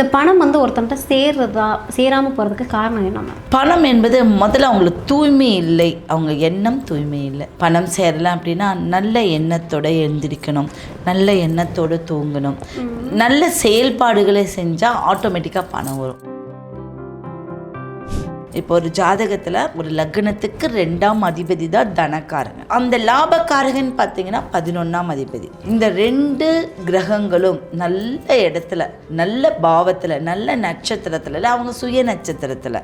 இந்த பணம் வந்து ஒருத்தன்ட்ட சேராமல் போகிறதுக்கு காரணம் என்ன? பணம் என்பது முதல்ல அவங்களுக்கு தூய்மை இல்லை, அவங்க எண்ணம் தூய்மை இல்லை. பணம் சேரலாம் அப்படின்னா நல்ல எண்ணத்தோடு எழுந்திரிக்கணும், நல்ல எண்ணத்தோடு தூங்கணும், நல்ல செயல்பாடுகளை செஞ்சால் ஆட்டோமேட்டிக்காக பணம் வரும். இப்போ ஒரு ஜாதகத்தில் ஒரு லக்னத்துக்கு 2ஆம் அதிபதி தான் தனக்காரகன். அந்த லாபக்காரகன் பார்த்தீங்கன்னா 11ஆம் அதிபதி. இந்த 2 கிரகங்களும் நல்ல இடத்துல, நல்ல பாவத்தில், நல்ல நட்சத்திரத்தில், அவங்க சுய நட்சத்திரத்தில்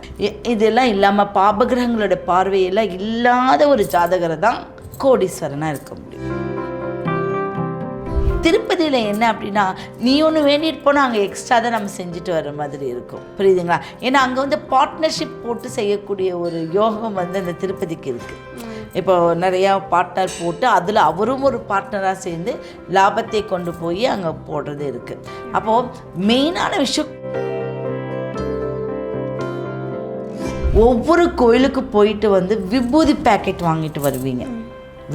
இதெல்லாம் இல்லாமல் பாபகிரகங்களோட பார்வையெல்லாம் இல்லாத ஒரு ஜாதகரை தான் கோடீஸ்வரனாக இருக்க முடியும். திருப்பதியில் என்ன அப்படின்னா, நீ ஒன்று வேண்டிட்டு போனால் அங்கே எக்ஸ்ட்ரா தான் நம்ம செஞ்சுட்டு வர மாதிரி இருக்கும், புரியுதுங்களா? ஏன்னா அங்கே வந்து பார்ட்னர்ஷிப் போட்டு செய்யக்கூடிய ஒரு யோகம் வந்து அந்த திருப்பதிக்கு இருக்குது. இப்போ நிறையா பார்ட்னர் போட்டு அதில் அவரும் ஒரு பார்ட்னராக சேர்ந்து லாபத்தை கொண்டு போய் அங்கே போடுறது இருக்குது. அப்போது மெயினான விஷயம், ஒவ்வொரு கோயிலுக்கு போயிட்டு வந்து விபூதி பேக்கெட் வாங்கிட்டு வருவீங்க,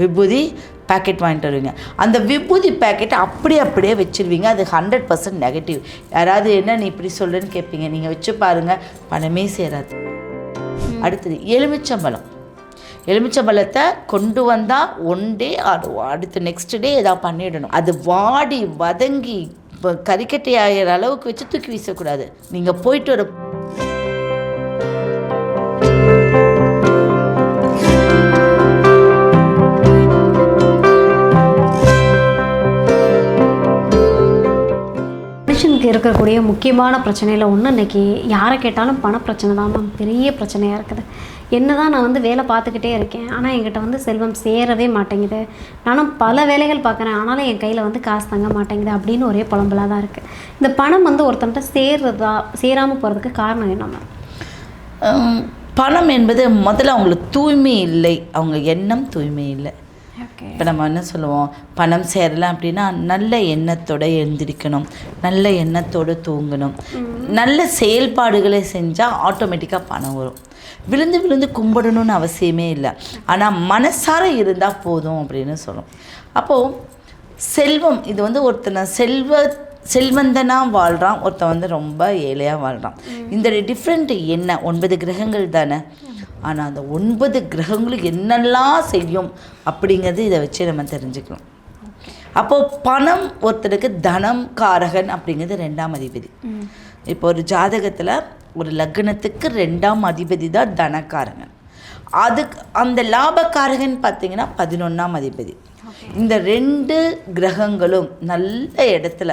விபூதி பேக்கெட் வாங்கிட்டு வருவீங்க. அந்த விபூதி பேக்கெட்டை அப்படியே வச்சுருவீங்க. அது 100% நெகட்டிவ். யாராவது என்ன நீ இப்படி சொல்கிறேன்னு கேட்பீங்க, நீங்கள் வச்சு பாருங்கள், பணமே சேராது. அடுத்தது எலுமிச்சம்பழத்தை கொண்டு வந்தால் ஒன் டே அடுத்து நெக்ஸ்ட் டே ஏதாவது பண்ணிடணும். அது வாடி வதங்கி கறிக்கட்டை ஆகிற அளவுக்கு வச்சு தூக்கி வீசக்கூடாது. நீங்கள் போயிட்டு வர இருக்கக்கூடிய முக்கியமான பிரச்சனையில் ஒன்று, இன்றைக்கி யாரை கேட்டாலும் பணப்பிரச்சனை தான் மேம் பெரிய பிரச்சனையாக இருக்குது. என்ன தான் நான் வந்து வேலை பார்த்துக்கிட்டே இருக்கேன், ஆனால் என்கிட்ட வந்து செல்வம் சேரவே மாட்டேங்குது. நானும் பல வேலைகள் பார்க்குறேன், ஆனாலும் என் கையில் வந்து காசு தங்க மாட்டேங்குது அப்படின்னு ஒரே புலம்பலாக தான் இருக்குது. இந்த பணம் வந்து ஒருத்தன்ட்ட சேராமல் போகிறதுக்கு காரணம் என்ன மேம்? பணம் என்பது முதல்ல அவங்களுக்கு தூய்மை இல்லை, அவங்க எண்ணம் தூய்மை இல்லை. இப்போ நம்ம என்ன சொல்லுவோம், பணம் சேரலாம் அப்படின்னா நல்ல எண்ணத்தோடு எழுந்திரிக்கணும், நல்ல எண்ணத்தோடு தூங்கணும், நல்ல செயல்பாடுகளை செஞ்சால் ஆட்டோமேட்டிக்காக பணம் வரும். விழுந்து விழுந்து கும்பிடணும்னு அவசியமே இல்லை, ஆனால் மனசார இருந்தால் போதும் அப்படின்னு சொல்லும். அப்போது செல்வம் இது வந்து ஒருத்தனை செல்வந்தனாக வாழ்கிறான், ஒருத்தன் வந்து ரொம்ப ஏழையாக வாழ்கிறான். இந்த டிஃப்ரெண்ட் என்ன? 9 கிரகங்கள் தானே, ஆனால் அந்த 9 கிரகங்களும் என்னெல்லாம் செய்யும் அப்படிங்கிறது இதை வச்சு நம்ம தெரிஞ்சுக்கலாம். அப்போது பணம் ஒருத்தருக்கு தனம் காரகன் அப்படிங்கிறது 2ஆம் அதிபதி. இப்போ ஒரு ஜாதகத்தில் ஒரு லக்னத்துக்கு 2ஆம் அதிபதி தான் தனக்காரகன். அந்த லாபக்காரகன் பார்த்திங்கன்னா 11ஆம் அதிபதி. இந்த 2 கிரகங்களும் நல்ல இடத்துல,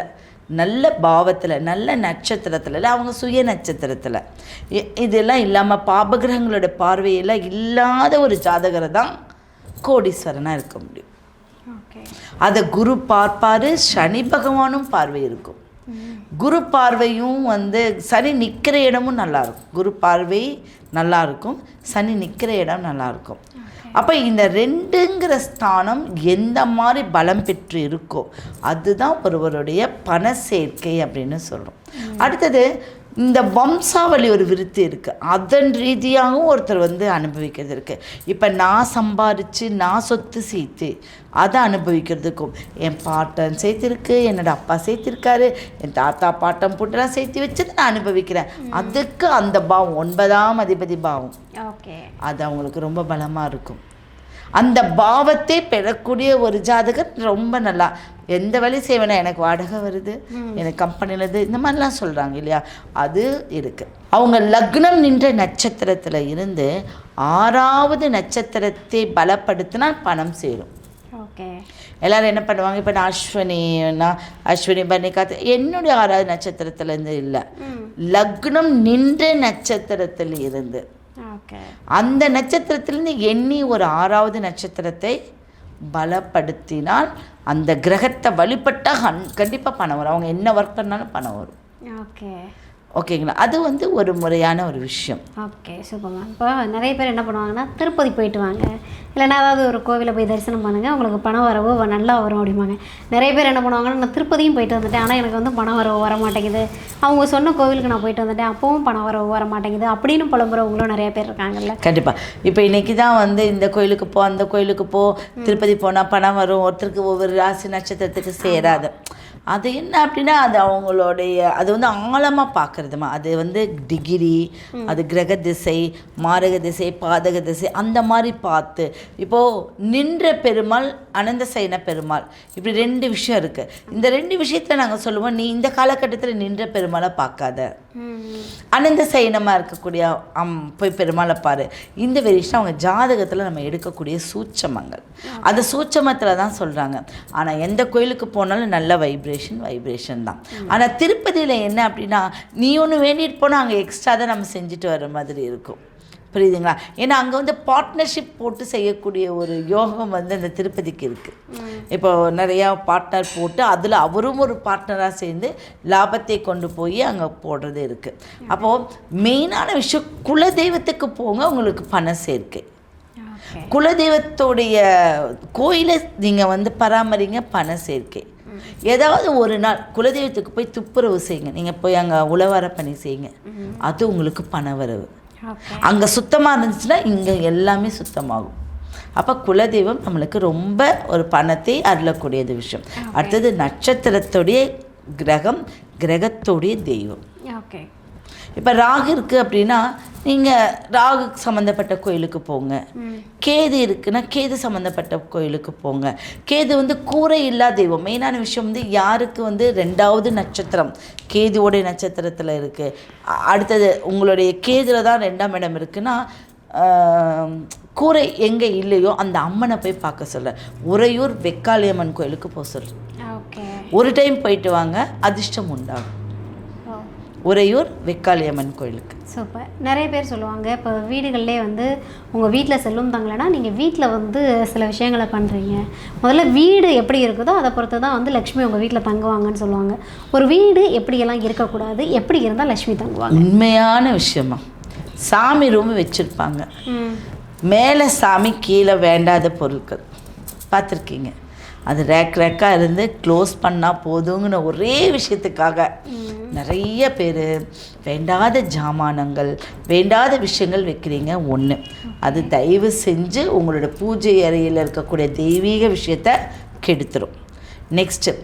நல்ல பாவத்தில், நல்ல நட்சத்திரத்தில், அவங்க சுய நட்சத்திரத்தில் இதெல்லாம் இல்லாமல் பாபகிரகங்களோட பார்வையெல்லாம் இல்லாத ஒரு ஜாதகரை தான் கோடீஸ்வரனாக இருக்க முடியும். அதை குரு பார்ப்பார், சனி பகவானும் பார்வை இருக்கும். குரு பார்வையும் வந்து சனி நிற்கிற இடமும் நல்லாயிருக்கும். குரு பார்வை நல்லாயிருக்கும், சனி நிற்கிற இடம் நல்லாயிருக்கும். அப்போ இந்த 2ங்கிற ஸ்தானம் எந்த மாதிரி பலம் பெற்று இருக்கோ அதுதான் ஒருவருடைய பண சேர்க்கை அப்படின்னு சொல்கிறோம். அடுத்தது இந்த வம்சாவளி ஒரு விருத்தி இருக்குது, அதன் ரீதியாகவும் ஒருத்தர் வந்து அனுபவிக்கிறது இருக்குது. இப்போ நான் சம்பாரித்து நான் சொத்து சேர்த்து அதை அனுபவிக்கிறதுக்கும் என் பாட்டன் சேர்த்துருக்கு, என்னோடய அப்பா சேர்த்துருக்காரு, என் தாத்தா பாட்டன் போட்டுலாம் சேர்த்து வச்சது நான் அனுபவிக்கிறேன். அதுக்கு அந்த பாவம் 9ஆம் அதிபதி பாவம், அது அவங்களுக்கு ரொம்ப பலமாக இருக்கும். அந்த பாவத்தை பெறக்கூடிய ஒரு ஜாதகர் ரொம்ப நல்லா எந்த வேலையும் செய்வேனா, எனக்கு வாடகை வருது, எனக்கு கம்பெனிலேருந்து இந்த மாதிரிலாம் சொல்கிறாங்க இல்லையா, அது இருக்குது. அவங்க லக்னம் நின்ற நட்சத்திரத்தில் இருந்து 6ஆவது நட்சத்திரத்தை பலப்படுத்தினால் பணம் சேரும். எல்லோரும் என்ன பண்ணுவாங்க, இப்போ நான் அஸ்வினி பரணி காத்து என்னுடைய 6ஆவது நட்சத்திரத்துலேருந்து இல்லை, லக்னம் நின்ற நட்சத்திரத்தில் இருந்து அந்த நட்சத்திரத்திலிருந்து எண்ணி ஒரு 6ஆவது நட்சத்திரத்தை பலப்படுத்தினால் அந்த கிரகத்தை வழிபட்டால் கண்டிப்பாக பணம் வரும். அவங்க என்ன ஒர்க் பண்ணாலும் பணம் வரும். ஓகேங்களா, அது வந்து ஒரு முறையான ஒரு விஷயம். Okay, super ma'am. இப்போ நிறைய பேர் என்ன பண்ணுவாங்கன்னா, திருப்பதி போயிட்டு வாங்க, இல்லைனா ஏதாவது ஒரு கோவிலை போய் தரிசனம் பண்ணுங்கள், உங்களுக்கு பணம் வரவோ நல்லா வரும் அப்படிம்பாங்க. நிறைய பேர் என்ன பண்ணுவாங்கன்னா, நான் திருப்பதியும் போயிட்டு வந்துட்டேன், ஆனால் எனக்கு வந்து பணம் வரவோ வர மாட்டேங்குது, அவங்க சொன்ன கோவிலுக்கு நான் போயிட்டு வந்துட்டேன், அப்பவும் பணம் வரவோ வர மாட்டேங்குது அப்படின்னு புலம்புறவங்களும் நிறைய பேர் இருக்காங்கல்ல. கண்டிப்பாக. இப்போ இன்றைக்கி தான் வந்து இந்த கோயிலுக்கு போ, அந்த கோயிலுக்கு போ, திருப்பதி போனால் பணம் வரும், ஒருத்தருக்கு ஒவ்வொரு ராசி நட்சத்திரத்துக்கு சேராது. அது என்ன அப்படின்னா அது அவங்களுடைய அது வந்து ஆழமாக பார்க்குறதுமா. அது வந்து டிகிரி, அது கிரக திசை, மாரக திசை, பாதக திசை அந்த மாதிரி பார்த்து. இப்போது நின்ற பெருமாள், அனந்த சயன பெருமாள், இப்படி 2 விஷயம் இருக்குது. இந்த 2 விஷயத்தில் நாங்கள் சொல்லுவோம், நீ இந்த காலகட்டத்தில் நின்ற பெருமாளை பார்க்காத, அனந்த சயனமாக இருக்கக்கூடிய போய் பெருமாளை பாரு. இந்த வேரியேஷன் அவங்க ஜாதகத்தில் நம்ம எடுக்கக்கூடிய சூட்சமங்கள். அந்த சூட்சமத்தில் தான் சொல்கிறாங்க. ஆனால் எந்த கோயிலுக்கு போனாலும் நல்ல வைப்ரேஷன் தான். ஆனால் திருப்பதியில் என்ன அப்படின்னா, நீ ஒன்று வேண்டிட்டு போனால் அங்கே எக்ஸ்ட்ரா தான் நம்ம செஞ்சுட்டு வர மாதிரி இருக்கும். புரியுதுங்களா? ஏன்னா அங்கே வந்து பார்ட்னர்ஷிப் போட்டு செய்யக்கூடிய ஒரு யோகம் வந்து அந்த திருப்பதிக்கு இருக்குது. இப்போ நிறையா பார்ட்னர் போட்டு அதில் அவரும் ஒரு பார்ட்னராக சேர்ந்து லாபத்தை கொண்டு போய் அங்கே போடுறது இருக்குது. அப்போது மெயினான விஷயம், குலதெய்வத்துக்கு போங்க, உங்களுக்கு பணம் சேர்க்கை. குலதெய்வத்தோடைய கோயிலை நீங்கள் வந்து பராமரிங்க, பண சேர்க்கை. ஏதாவது ஒரு நாள் குலதெய்வத்துக்கு போய் துப்புரவு செய்யுங்க, நீங்கள் போய் அங்கே உழவார பணி செய்யுங்க, அது உங்களுக்கு பண வரவு. அங்கே சுத்தமாக இருந்துச்சுன்னா இங்கே எல்லாமே சுத்தமாகும். அப்போ குலதெய்வம் நம்மளுக்கு ரொம்ப ஒரு பணத்தை அருளக்கூடியது விஷயம். அடுத்தது நட்சத்திரத்துடைய கிரகத்துடைய தெய்வம். இப்போ ராகு இருக்குது அப்படின்னா நீங்கள் ராகு சம்மந்தப்பட்ட கோயிலுக்கு போங்க. கேது இருக்குன்னா கேது சம்மந்தப்பட்ட கோயிலுக்கு போங்க. கேது வந்து கூரை இல்லா தெய்வம். மெயினான விஷயம் வந்து யாருக்கு வந்து 2வது நட்சத்திரம் கேதுவோடைய நட்சத்திரத்தில் இருக்குது, அடுத்தது உங்களுடைய கேதுல தான் 2ஆம் இடம் இருக்குன்னா கூரை எங்கே இல்லையோ அந்த அம்மனை போய் பார்க்க சொல்கிறேன். உறையூர் வெக்காளியம்மன் கோயிலுக்கு போக சொல்கிறேன். ஒரு டைம் போயிட்டு வாங்க, அதிர்ஷ்டம் உண்டாகும். உறையூர் வெக்காளியம்மன் கோயிலுக்கு. சூப்பர். நிறைய பேர் சொல்லுவாங்க, இப்போ வீடுகளிலே வந்து உங்கள் வீட்டில் செல்லும் தங்கலைன்னா நீங்கள் வீட்டில் வந்து சில விஷயங்களை பண்ணுறீங்க. முதல்ல வீடு எப்படி இருக்குதோ அதை பொறுத்து தான் வந்து லக்ஷ்மி உங்கள் வீட்டில் தங்குவாங்கன்னு சொல்லுவாங்க. ஒரு வீடு எப்படியெல்லாம் இருக்கக்கூடாது, எப்படி இருந்தால் லக்ஷ்மி தங்குவாங்க? உண்மையான விஷயமா, சாமி ரூம் வச்சுருப்பாங்க, மேலே சாமி, கீழே வேண்டாத பொருட்கள் பார்த்துருக்கீங்க. அது ரேக்காக இருந்து க்ளோஸ் பண்ணால் போதுங்கிற ஒரே விஷயத்துக்காக நிறைய பேர் வேண்டாத ஜாமானங்கள், வேண்டாத விஷயங்கள் வைக்கிறீங்க. ஒன்று, அது தயவு செஞ்சு உங்களோட பூஜை அறையில் இருக்கக்கூடிய தெய்வீக விஷயத்தை கெடுத்துரும். நெக்ஸ்ட்டு,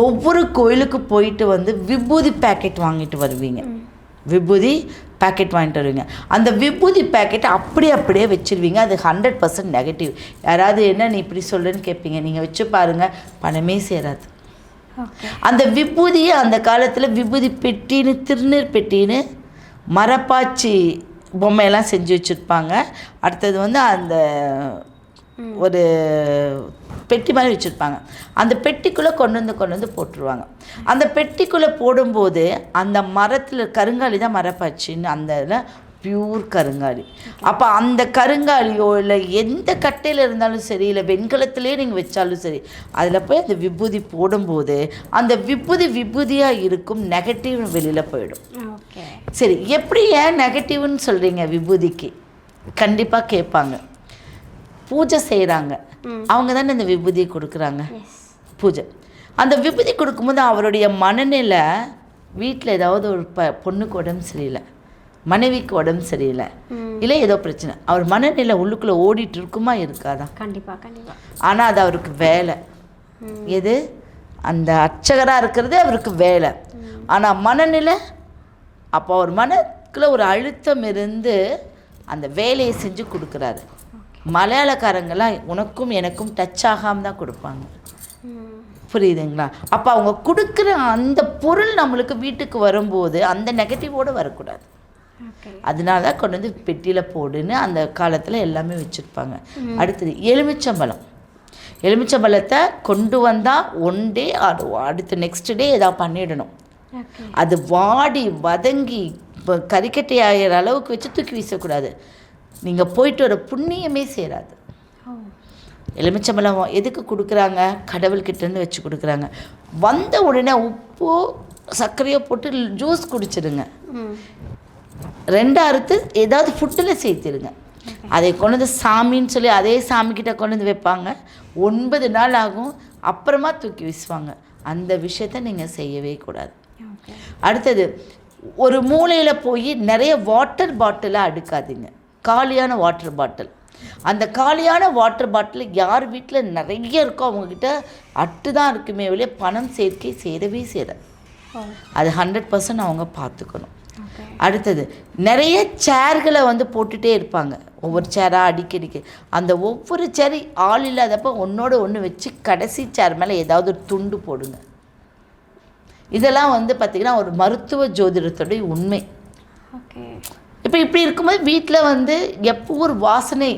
ஒவ்வொரு கோயிலுக்கு போயிட்டு வந்து விபூதி பேக்கெட் வாங்கிட்டு வருவீங்க. விபூதி பேக்கெட் வாங்கிட்டு வருவீங்க. அந்த விபூதி பேக்கெட்டை அப்படியே வச்சுருவீங்க. அது 100% நெகட்டிவ். யாராவது என்ன நீ இப்படி சொல்கிறேன்னு கேட்பீங்க. நீங்கள் வச்சு பாருங்கள், பணமே சேராது. அந்த விபூதியை அந்த காலத்தில் விபூதி பெட்டின்னு, திருநீர் பெட்டின்னு மரப்பாச்சி பொம்மையெல்லாம் செஞ்சு வச்சுருப்பாங்க. அடுத்தது வந்து அந்த ஒரு பெட்டி மாதிரி வச்சுருப்பாங்க. அந்த பெட்டிக்குள்ளே கொண்டு வந்து போட்டுருவாங்க. அந்த பெட்டிக்குள்ளே போடும்போது அந்த மரத்தில் கருங்காலி தான் மரப்பாச்சின்னு, அந்த இதில் பியூர் கருங்காலி. அப்போ அந்த கருங்காலியோ இல்லை எந்த கட்டையில் இருந்தாலும் சரி, இல்லை வெண்கலத்திலே நீங்கள் வச்சாலும் சரி, அதில் போய் அந்த விபூதி போடும்போது அந்த விபூதியாக இருக்கும், நெகட்டிவ் வெளியில் போயிடும். சரி, எப்படி ஏன் நெகட்டிவ்னு சொல்கிறீங்க விபூதிக்கு? கண்டிப்பாக கேட்பாங்க. பூஜை செய்கிறாங்க, அவங்க தானே இந்த விபூதியை கொடுக்குறாங்க. பூஜை அந்த விபூதி கொடுக்கும்போது அவருடைய மனநிலை, வீட்டில் ஏதாவது ஒரு பொண்ணுக்கு உடம்பு சரியில்லை, மனைவிக்கு உடம்பு சரியில்லை, இல்லை ஏதோ பிரச்சனை, அவர் மனநிலை உள்ளுக்குள்ளே ஓடிட்டு இருக்குமா இருக்காதா? கண்டிப்பாக. ஆனால் அது அவருக்கு வேலை. எது? அந்த அர்ச்சகராக இருக்கிறது அவருக்கு வேலை. ஆனால் மனநிலை, அப்போ அவர் மனக்குள்ள ஒரு அழுத்தம் இருந்து அந்த வேலையை செஞ்சு கொடுக்குறாரு. மலையாளக்காரங்கெல்லாம் உனக்கும் எனக்கும் டச் ஆகாமல் தான் கொடுப்பாங்க. புரியுதுங்களா? அப்போ அவங்க கொடுக்குற அந்த பொருள் நம்மளுக்கு வீட்டுக்கு வரும்போது அந்த நெகட்டிவோடு வரக்கூடாது. அதனால தான் கொண்டு வந்து பெட்டியில் போடுன்னு அந்த காலத்தில் எல்லாமே வச்சுருப்பாங்க. அடுத்தது எலுமிச்சம்பழத்தை கொண்டு வந்தால் 1 டே அடுத்து நெக்ஸ்ட் டே ஏதாவது பண்ணிடணும். அது வாடி வதங்கி கறிக்கட்டை ஆகிற அளவுக்கு வச்சு தூக்கி வீசக்கூடாது. நீங்கள் போயிட்டு வர புண்ணியமே சேராது. எலுமிச்சம்பழம் எதுக்கு கொடுக்குறாங்க? கடவுள்கிட்டேருந்து வச்சு கொடுக்குறாங்க. வந்த உடனே உப்போ சர்க்கரையோ போட்டு ஜூஸ் குடிச்சிடுங்க. 2 அறுத்து ஏதாவது ஃபுட்டில் சேர்த்துடுங்க. அதை கொண்டு வந்து சாமின்னு சொல்லி அதே சாமிக்கிட்ட கொண்டு வந்து வைப்பாங்க. 9 நாள் ஆகும், அப்புறமா தூக்கி வீசுவாங்க. அந்த விஷயத்த நீங்கள் செய்யவே கூடாது. அடுத்தது, ஒரு மூலையில் போய் நிறைய வாட்டர் பாட்டிலை அடுக்காதீங்க. காலியான வாட்டர் பாட்டில் அந்த காலியான வாட்டர் பாட்டில் யார் வீட்டில் நிறைய இருக்கோ அவங்கக்கிட்ட அட்டு தான் இருக்குமே வெளியே பணம் சேர்க்கை சேரவே சேராது. அது 100% அவங்க பார்த்துக்கணும். அடுத்தது நிறைய சேர்களை வந்து போட்டுகிட்டே இருப்பாங்க, ஒவ்வொரு சேராக அடிக்கடிக்கு. அந்த ஒவ்வொரு சேரை ஆள் இல்லாதப்போ ஒன்றோட ஒன்று வச்சு கடைசி சேர் மேலே ஏதாவது ஒரு துண்டு போடுங்க. இதெல்லாம் வந்து பார்த்திங்கன்னா ஒரு மருத்துவ ஜோதிடத்துடைய உண்மை. இப்போ இப்படி இருக்கும்போது வீட்டில் வந்து எப்போ ஒரு வாசனை,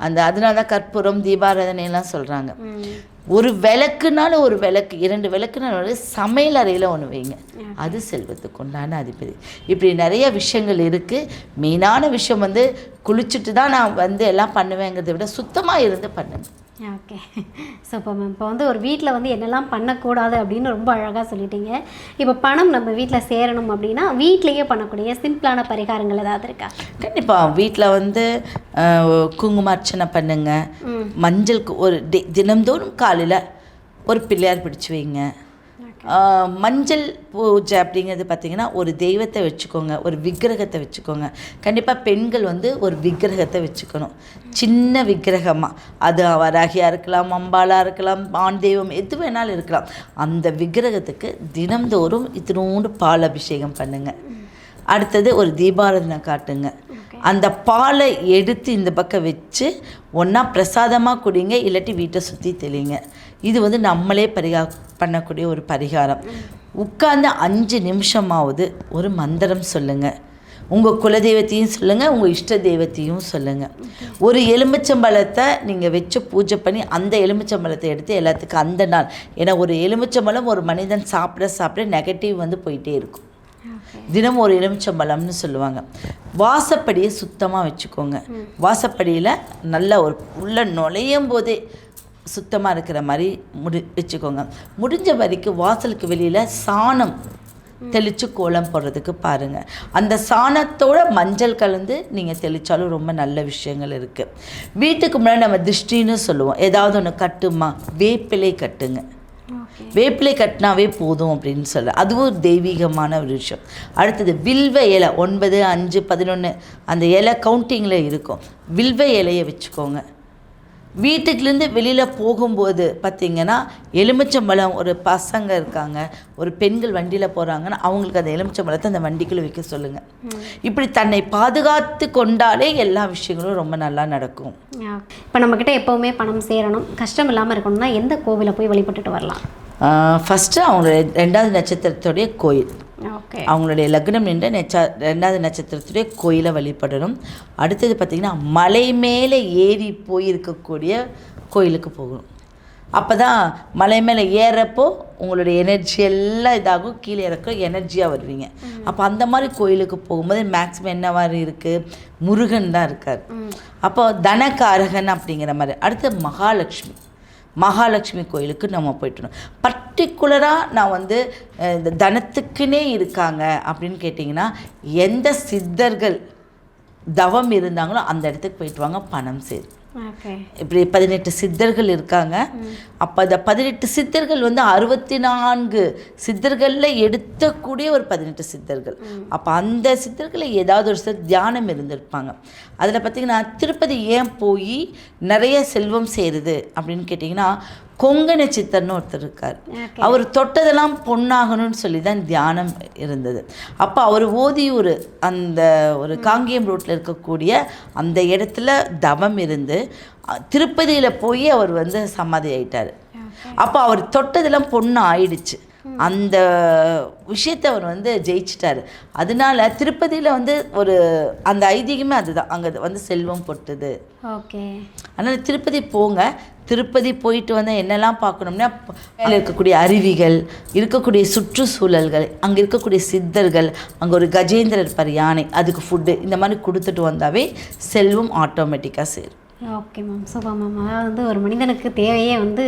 அதனால தான் கற்பூரம் தீபாராதனைலாம் சொல்கிறாங்க. ஒரு விளக்குனாலும் ஒரு விளக்கு, 2 விளக்குனாலும் சமையல் அறையில் ஒன்று வைங்க, அது செல்வத்துக்கு உண்டான அதிபதி. இப்படி நிறைய விஷயங்கள் இருக்குது. மெயினான விஷயம் வந்து குளிச்சுட்டு தான் நான் வந்து எல்லாம் பண்ணுவேங்கிறத விட சுத்தமாக இருந்து பண்ணுங்க. Okay, super ma'am. இப்போ வந்து ஒரு வீட்டில் வந்து என்னெல்லாம் பண்ணக்கூடாது அப்படின்னு ரொம்ப அழகாக சொல்லிட்டீங்க. இப்போ பணம் நம்ம வீட்டில் சேரணும் அப்படின்னா வீட்டிலேயே பண்ணக்கூடிய சிம்பிளான பரிகாரங்கள் ஏதாவது இருக்கா? கண்டிப்பாக வீட்டில் வந்து குங்கும அர்ச்சனை பண்ணுங்க, மஞ்சளுக்கு ஒரு தினந்தோறும் காலையில் ஒரு பிள்ளையார் பிடிச்சி வைங்க. மஞ்சள் பூஜை அப்படிங்கிறது பார்த்திங்கன்னா ஒரு தெய்வத்தை வச்சுக்கோங்க, ஒரு விக்கிரகத்தை வச்சுக்கோங்க. கண்டிப்பாக பெண்கள் வந்து ஒரு விக்கிரகத்தை வச்சுக்கணும், சின்ன விக்கிரகமாக. அது வராகியாக இருக்கலாம், அம்பாலாக இருக்கலாம், ஆண் தெய்வம் எது வேணாலும் இருக்கலாம். அந்த விக்கிரகத்துக்கு தினம்தோறும் இத்தினோண்டு பால் அபிஷேகம் பண்ணுங்கள். அடுத்தது ஒரு தீபாராதனை காட்டுங்க. அந்த பாலை எடுத்து இந்த பக்கம் வச்சு ஒன்றா பிரசாதமாக குடிங்க, இல்லாட்டி வீட்டை சுற்றி தெளிங்க. இது வந்து நம்மளே பண்ணக்கூடிய ஒரு பரிகாரம். உட்கார்ந்து 5 நிமிஷமாவது ஒரு மந்திரம் சொல்லுங்கள். உங்கள் குலதெய்வத்தையும் சொல்லுங்கள், உங்கள் இஷ்ட தெய்வத்தையும் சொல்லுங்கள். ஒரு எலுமிச்சம்பழத்தை நீங்கள் வச்சு பூஜை பண்ணி அந்த எலுமிச்சம்பழத்தை எடுத்து எல்லாத்துக்கும் அந்த நாள், ஏன்னா ஒரு எலுமிச்சம்பழம் ஒரு மனிதன் சாப்பிட நெகட்டிவ் வந்து போயிட்டே இருக்கும். தினம் ஒரு எலுமிச்சம்பழம்னு சொல்லுவாங்க. வாசப்படியை சுத்தமாக வச்சுக்கோங்க. வாசப்படியில் நல்லா ஒரு உள்ள நுழையும் போதே சுத்தமாக இருக்கிற மாதிரி வச்சுக்கோங்க. முடிஞ்ச வரைக்கும் வாசலுக்கு வெளியில் சாணம் தெளித்து கோலம் போடுறதுக்கு பாருங்கள். அந்த சாணத்தோட மஞ்சள் கலந்து நீங்கள் தெளித்தாலும் ரொம்ப நல்ல விஷயங்கள் இருக்குது. வீட்டுக்கு முன்னாடி நம்ம திருஷ்டின்னு சொல்லுவோம், ஏதாவது ஒன்று கட்டுமா, வேப்பிலை கட்டுங்க. வேப்பிலை கட்டினாவே போதும் அப்படின்னு சொல்ல, அதுவும் தெய்வீகமான ஒரு விஷயம். அடுத்தது வில்வ இலை 9, 5, 11 அந்த இலை கவுண்டிங்கில் இருக்கும். வில்வ இலையை வச்சுக்கோங்க. வீட்டுக்குலேருந்து வெளியில் போகும்போது பார்த்திங்கன்னா எலுமிச்சம்பழம், ஒரு பசங்க இருக்காங்க, ஒரு பெண்கள் வண்டியில் போகிறாங்கன்னா அவங்களுக்கு அந்த எலுமிச்சம்பழத்தை அந்த வண்டிக்குள்ளே வைக்க சொல்லுங்கள். இப்படி தன்னை பாதுகாத்து கொண்டாலே எல்லா விஷயங்களும் ரொம்ப நல்லா நடக்கும். இப்போ நம்மக்கிட்ட எப்போவுமே பணம் சேரணும், கஷ்டம் இல்லாமல் இருக்கணும்னா எந்த கோவிலை போய் வழிபட்டுட்டு வரலாம்? ஃபஸ்ட்டு அவங்களுடைய 2வது நட்சத்திரத்துடைய கோயில், அவங்களுடைய லக்னம் நின்ற 2வது நட்சத்திரத்துடைய கோயிலை வழிபடணும். அடுத்தது பார்த்திங்கன்னா மலை மேலே ஏறி போயிருக்கக்கூடிய கோயிலுக்கு போகணும். அப்போ தான் மலை மேலே ஏறப்போ உங்களுடைய எனர்ஜி எல்லாம் இதாகும், கீழே இறக்க எனர்ஜியாக வருவீங்க. அப்போ அந்த மாதிரி கோயிலுக்கு போகும்போது மேக்ஸிமம் என்ன மாதிரி இருக்குது, முருகன் தான் இருக்கார். அப்போ தனகாரகன் அப்படிங்கிற மாதிரி. அடுத்து மகாலட்சுமி கோயிலுக்கு நம்ம போய்ட்டணும். பர்டிகுலராக நான் வந்து இந்த தனத்துக்குன்னே இருக்காங்க அப்படின்னு கேட்டிங்கன்னா, எந்த சித்தர்கள் தவம் இருந்தாங்களோ அந்த இடத்துக்கு போயிட்டு வாங்க, பணம் சேரும். இப்படி 18 சித்தர்கள் இருக்காங்க. அப்போ அந்த 18 சித்தர்கள் வந்து 64 சித்தர்களில் எடுத்தக்கூடிய ஒரு 18 சித்தர்கள். அப்போ அந்த சித்தர்களில் ஏதாவது ஒரு சிலர் தியானம் இருந்திருப்பாங்க. அதில் பார்த்திங்கன்னா திருப்பதி ஏன் போய் நிறைய செல்வம் சேருது அப்படின்னு கேட்டிங்கன்னா, கொங்கண சித்தர்னு ஒருத்தர் இருக்கார். அவர் தொட்டதெல்லாம் பொன்னாகணும்னு சொல்லி தான் தியானம் இருந்தது. அப்போ அவர் ஓதியூர் அந்த ஒரு காங்கேயம் ரோட்டில் இருக்கக்கூடிய அந்த இடத்துல தவம் இருந்து திருப்பதியில் போய் அவர் வந்து சமாதி ஆயிட்டார். அப்போ அவர் தொட்டதெல்லாம் பொண்ணு ஆயிடுச்சு. அந்த விஷயத்தை அவர் வந்து ஜெயிச்சிட்டாரு. அதனால திருப்பதியில் வந்து ஒரு அந்த ஐதீகமே அதுதான், அங்கே வந்து செல்வம் பொட்டுது. ஓகே, அதனால் திருப்பதி போங்க. திருப்பதி போயிட்டு வந்தால் என்னெல்லாம் பார்க்கணும்னா, இருக்கக்கூடிய அருவிகள், இருக்கக்கூடிய சுற்றுச்சூழல்கள், அங்கே இருக்கக்கூடிய சித்தர்கள், அங்கே ஒரு கஜேந்திரர் இருப்பார், யானை, அதுக்கு ஃபுட்டு, இந்த மாதிரி கொடுத்துட்டு வந்தாவே செல்வம் ஆட்டோமேட்டிக்காக சேரும். Okay ma'am, super ma'am. அதாவது வந்து ஒரு மனிதனுக்கு தேவையே வந்து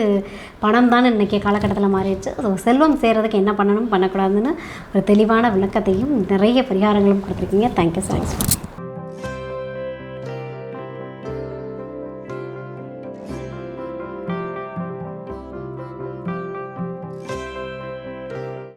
பணம் தான் இன்றைக்கி காலகட்டத்தில் மாறிடுச்சு. ஸோ செல்வம் சேர்கிறதுக்கு என்ன பண்ணணும் பண்ணக்கூடாதுன்னு ஒரு தெளிவான விளக்கத்தையும் நிறைய பரிகாரங்களும் கொடுத்துருக்கீங்க. Thank you so much.